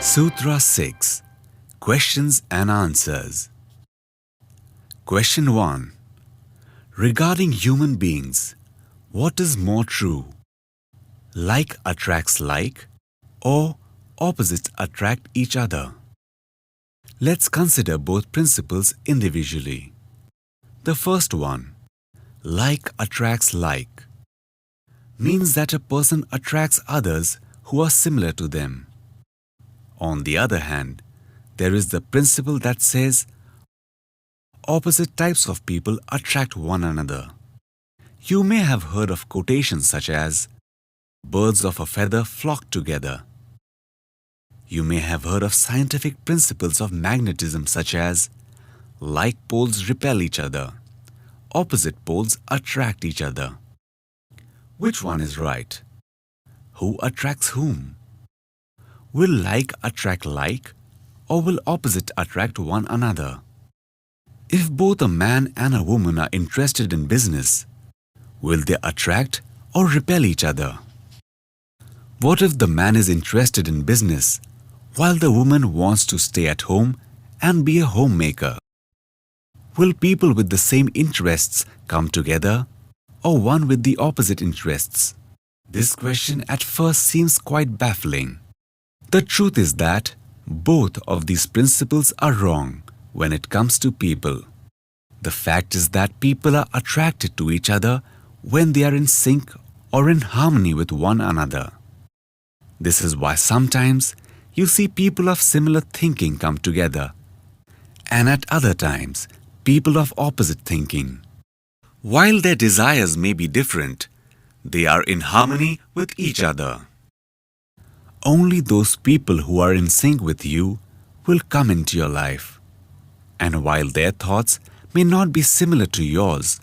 Sutra 6. Questions and Answers. Question 1. Regarding human beings, what is more true? Like attracts like, or opposites attract each other? Let's consider both principles individually. The first one, like attracts like, means that a person attracts others who are similar to them. On the other hand, there is the principle that says opposite types of people attract one another. You may have heard of quotations such as, birds of a feather flock together. You may have heard of scientific principles of magnetism such as, like poles repel each other, opposite poles attract each other. Which one is right? Who attracts whom? Will like attract like, or will opposite attract one another? If both a man and a woman are interested in business, will they attract or repel each other? What if the man is interested in business while the woman wants to stay at home and be a homemaker? Will people with the same interests come together, or one with the opposite interests? This question at first seems quite baffling. The truth is that both of these principles are wrong when it comes to people. The fact is that people are attracted to each other when they are in sync or in harmony with one another. This is why sometimes you see people of similar thinking come together, and at other times, people of opposite thinking. While their desires may be different, they are in harmony with each other. Only those people who are in sync with you will come into your life. And while their thoughts may not be similar to yours,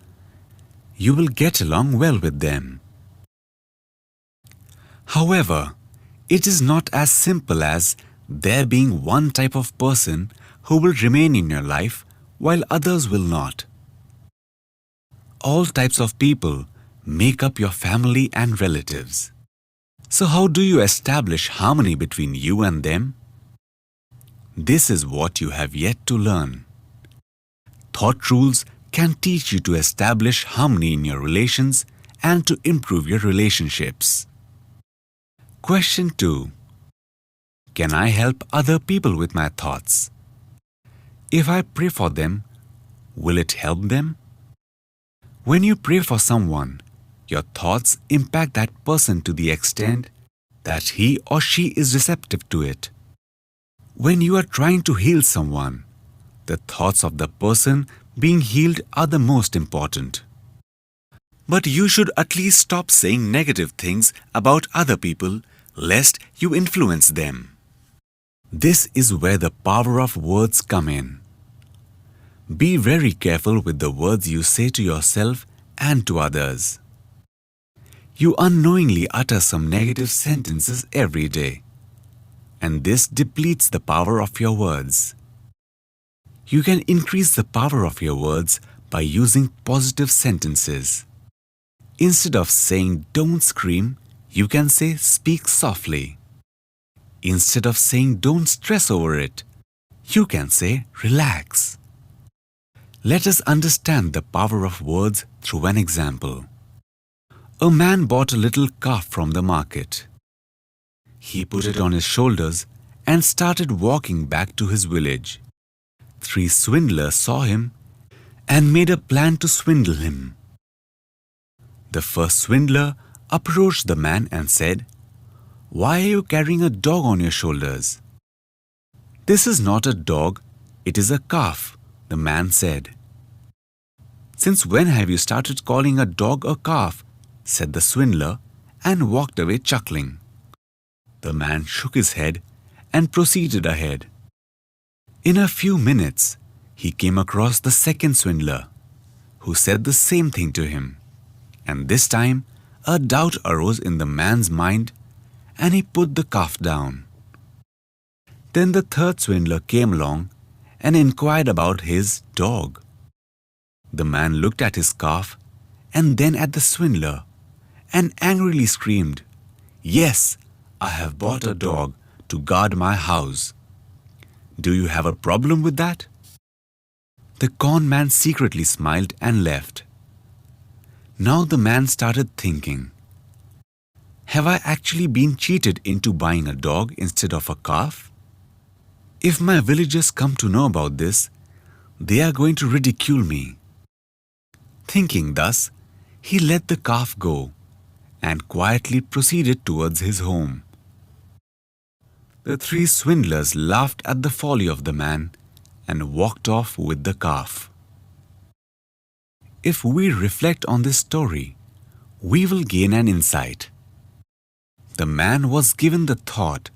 you will get along well with them. However, it is not as simple as there being one type of person who will remain in your life while others will not. All types of people make up your family and relatives. So how do you establish harmony between you and them? This is what you have yet to learn. Thought rules can teach you to establish harmony in your relations and to improve your relationships. Question 2. Can I help other people with my thoughts? If I pray for them, will it help them? When you pray for someone, your thoughts impact that person to the extent that he or she is receptive to it. When you are trying to heal someone, the thoughts of the person being healed are the most important. But you should at least stop saying negative things about other people, lest you influence them. This is where the power of words come in. Be very careful with the words you say to yourself and to others. You unknowingly utter some negative sentences every day, and this depletes the power of your words. You can increase the power of your words by using positive sentences. Instead of saying "don't scream," you can say "speak softly." Instead of saying "don't stress over it," you can say "relax." Let us understand the power of words through an example. A man bought a little calf from the market. He put it on his shoulders and started walking back to his village. 3 swindlers saw him and made a plan to swindle him. The first swindler approached the man and said, "Why are you carrying a dog on your shoulders?" "This is not a dog, it is a calf," the man said. "Since when have you started calling a dog a calf?" said the swindler, and walked away chuckling. The man shook his head and proceeded ahead. In a few minutes, he came across the second swindler, who said the same thing to him. And this time, a doubt arose in the man's mind, and he put the calf down. Then the third swindler came along and inquired about his dog. The man looked at his calf and then at the swindler and angrily screamed, "Yes, I have bought a dog to guard my house. Do you have a problem with that?" The con man secretly smiled and left. Now the man started thinking, "Have I actually been cheated into buying a dog instead of a calf? If my villagers come to know about this, they are going to ridicule me." Thinking thus, he let the calf go and quietly proceeded towards his home. The three swindlers laughed at the folly of the man and walked off with the calf. If we reflect on this story, we will gain an insight. The man was given the thought,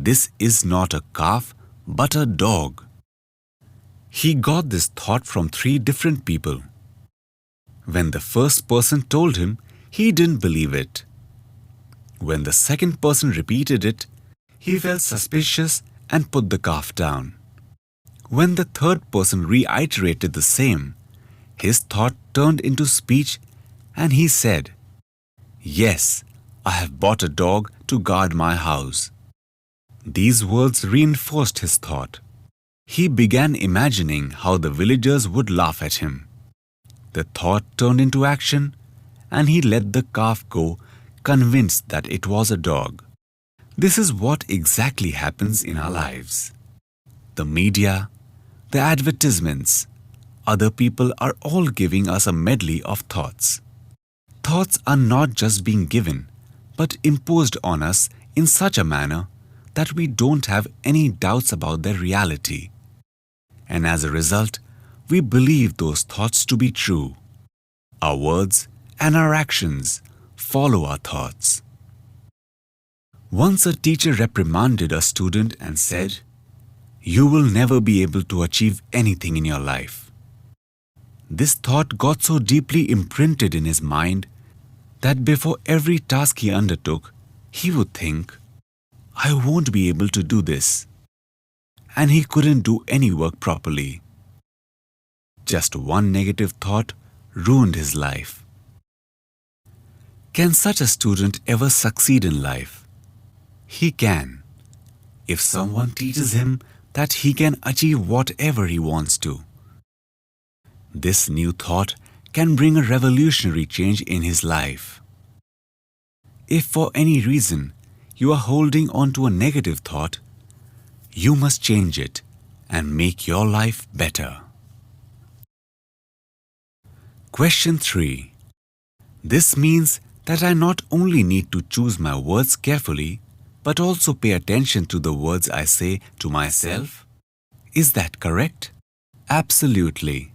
"This is not a calf but a dog." He got this thought from three different people. When the first person told him, he didn't believe it. When the second person repeated it, he felt suspicious and put the calf down. When the third person reiterated the same, his thought turned into speech and he said, "Yes, I have bought a dog to guard my house." These words reinforced his thought. He began imagining how the villagers would laugh at him. The thought turned into action and he let the calf go, convinced that it was a dog. This is what exactly happens in our lives. The media, the advertisements, other people are all giving us a medley of thoughts. Thoughts are not just being given, but imposed on us in such a manner that we don't have any doubts about their reality. And as a result, we believe those thoughts to be true. Our words and our actions follow our thoughts. Once a teacher reprimanded a student and said, "You will never be able to achieve anything in your life." This thought got so deeply imprinted in his mind that before every task he undertook, he would think, "I won't be able to do this." And he couldn't do any work properly. Just one negative thought ruined his life. Can such a student ever succeed in life? He can, if someone teaches him that he can achieve whatever he wants to. This new thought can bring a revolutionary change in his life. If for any reason you are holding on to a negative thought, you must change it and make your life better. Question 3. This means that I not only need to choose my words carefully, but also pay attention to the words I say to myself? Is that correct? Absolutely.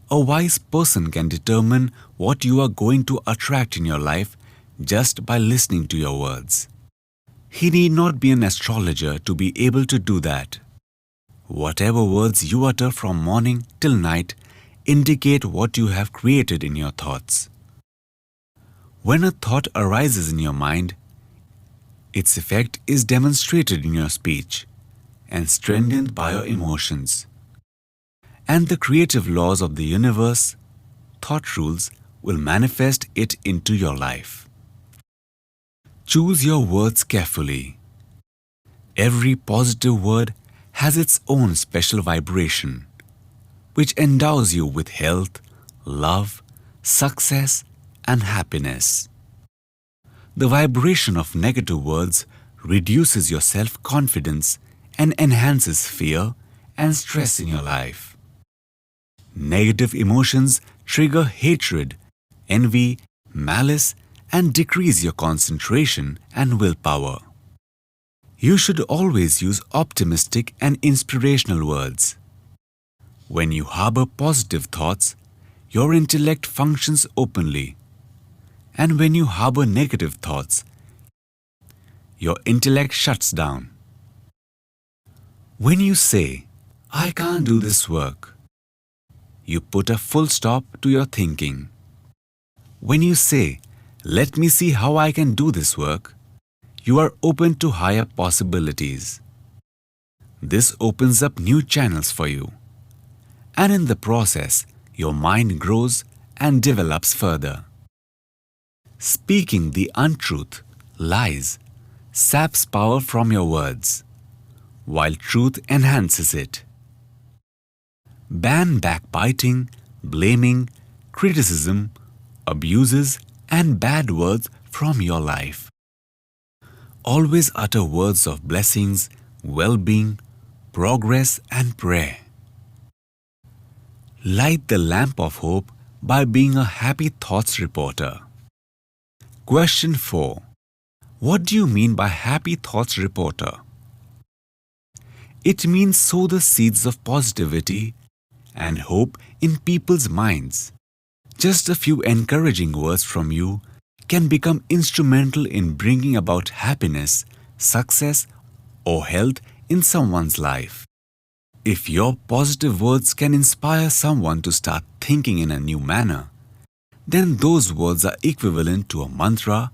A wise person can determine what you are going to attract in your life just by listening to your words. He need not be an astrologer to be able to do that. Whatever words you utter from morning till night indicate what you have created in your thoughts. When a thought arises in your mind, its effect is demonstrated in your speech and strengthened by your emotions. And the creative laws of the universe, thought rules, will manifest it into your life. Choose your words carefully. Every positive word has its own special vibration, which endows you with health, love, success, and happiness. The vibration of negative words reduces your self-confidence and enhances fear and stress in your life. Negative emotions trigger hatred, envy, malice, and decrease your concentration and willpower. You should always use optimistic and inspirational words. When you harbor positive thoughts, your intellect functions openly. And when you harbor negative thoughts, your intellect shuts down. When you say, "I can't do this work," you put a full stop to your thinking. When you say, "Let me see how I can do this work," you are open to higher possibilities. This opens up new channels for you. And in the process, your mind grows and develops further. Speaking the untruth, lies, saps power from your words. while truth enhances it. Ban backbiting, blaming, criticism, abuses, and bad words from your life. Always utter words of blessings, well-being, progress, and prayer. Light the lamp of hope by being a happy thoughts reporter. Question 4. What do you mean by happy thoughts reporter? It means sow the seeds of positivity and hope in people's minds. Just a few encouraging words from you can become instrumental in bringing about happiness, success, or health in someone's life. If your positive words can inspire someone to start thinking in a new manner, then those words are equivalent to a mantra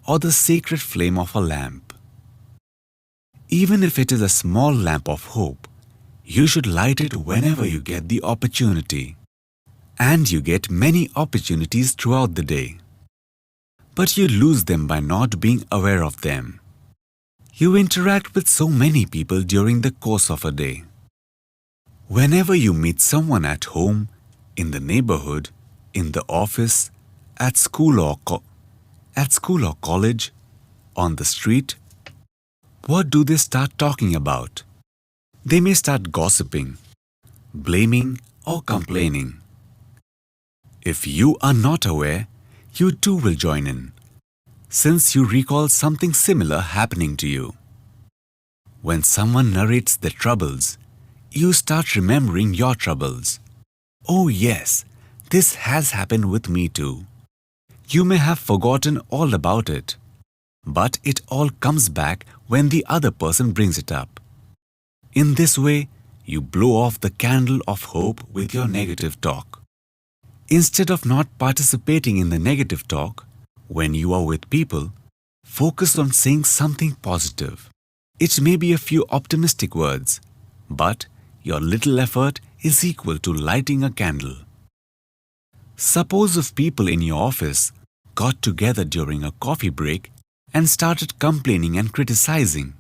or the sacred flame of a lamp. Even if it is a small lamp of hope, you should light it whenever you get the opportunity. And you get many opportunities throughout the day. But you lose them by not being aware of them. You interact with so many people during the course of a day. Whenever you meet someone at home, in the neighborhood, in the office, at school or college, on the street, what do they start talking about? They may start gossiping, blaming, or complaining. If you are not aware, you too will join in, since you recall something similar happening to you. When someone narrates their troubles, you start remembering your troubles. Oh yes, this has happened with me too. You may have forgotten all about it, but it all comes back when the other person brings it up. In this way, you blow off the candle of hope with your negative talk. Instead of not participating in the negative talk, when you are with people, focus on saying something positive. It may be a few optimistic words, but your little effort is equal to lighting a candle. Suppose if people in your office got together during a coffee break and started complaining and criticizing.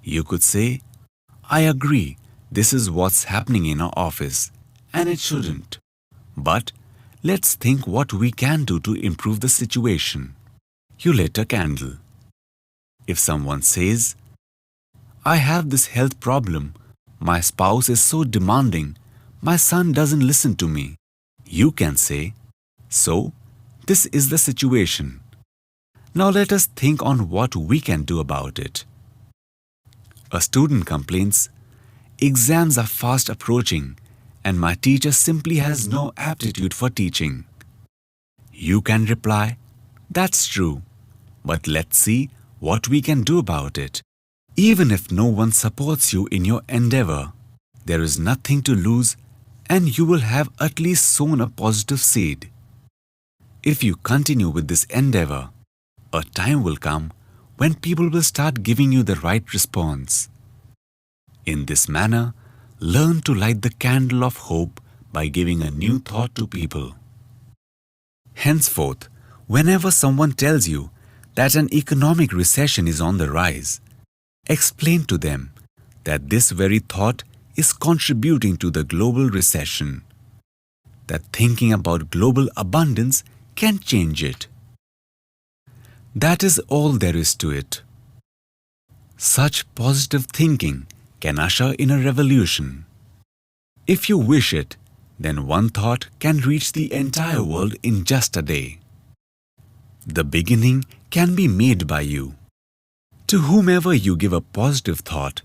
You could say, "I agree, this is what's happening in our office, and it shouldn't. But let's think what we can do to improve the situation." You lit a candle. If someone says, "I have this health problem, my spouse is so demanding, my son doesn't listen to me," you can say, "So, this is the situation. Now let us think on what we can do about it." A student complains, "Exams are fast approaching and my teacher simply has no aptitude for teaching." You can reply, "That's true, but let's see what we can do about it." Even if no one supports you in your endeavor, there is nothing to lose and you will have at least sown a positive seed. If you continue with this endeavor, a time will come when people will start giving you the right response. In this manner, learn to light the candle of hope by giving a new thought to people. Henceforth, whenever someone tells you that an economic recession is on the rise, explain to them that this very thought is contributing to the global recession, that thinking about global abundance can change it. That is all there is to it. Such positive thinking can usher in a revolution. If you wish it, then one thought can reach the entire world in just a day. The beginning can be made by you. To whomever you give a positive thought,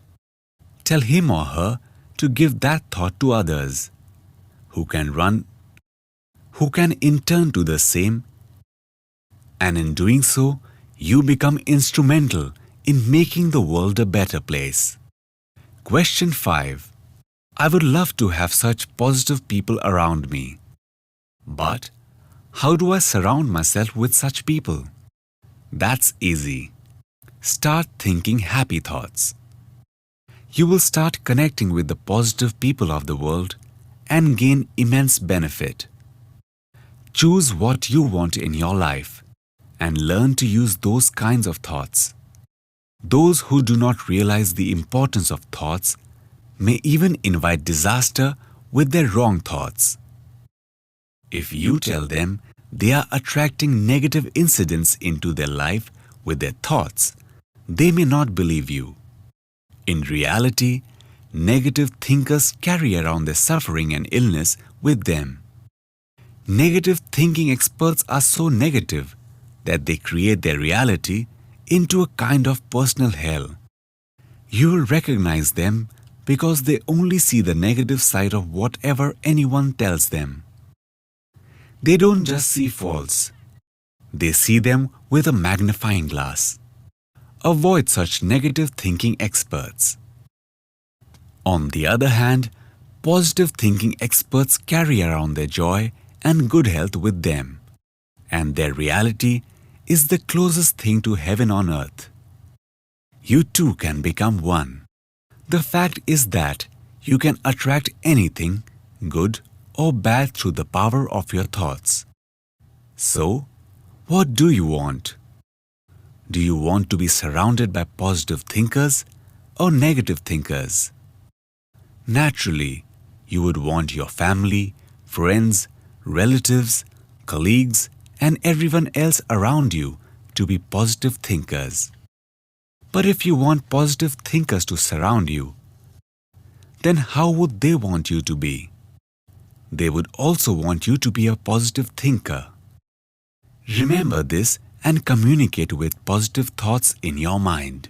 tell him or her to give that thought to others, who can in turn do the same, and in doing so, you become instrumental in making the world a better place. Question 5. I would love to have such positive people around me. But how do I surround myself with such people? That's easy. Start thinking happy thoughts. You will start connecting with the positive people of the world and gain immense benefit. Choose what you want in your life and learn to use those kinds of thoughts. Those who do not realize the importance of thoughts may even invite disaster with their wrong thoughts. If you tell them they are attracting negative incidents into their life with their thoughts, they may not believe you. In reality, negative thinkers carry around their suffering and illness with them. Negative thinking experts are so negative that they create their reality into a kind of personal hell. You will recognize them because they only see the negative side of whatever anyone tells them. They don't just see faults, they see them with a magnifying glass. Avoid such negative thinking experts. On the other hand, positive thinking experts carry around their joy and good health with them, and their reality is the closest thing to heaven on earth. You too can become one. The fact is that you can attract anything, good or bad, through the power of your thoughts. So, what do you want? Do you want to be surrounded by positive thinkers or negative thinkers? Naturally, you would want your family, friends, relatives, colleagues, and everyone else around you to be positive thinkers. But if you want positive thinkers to surround you, then how would they want you to be? They would also want you to be a positive thinker. Remember this and communicate with positive thoughts in your mind.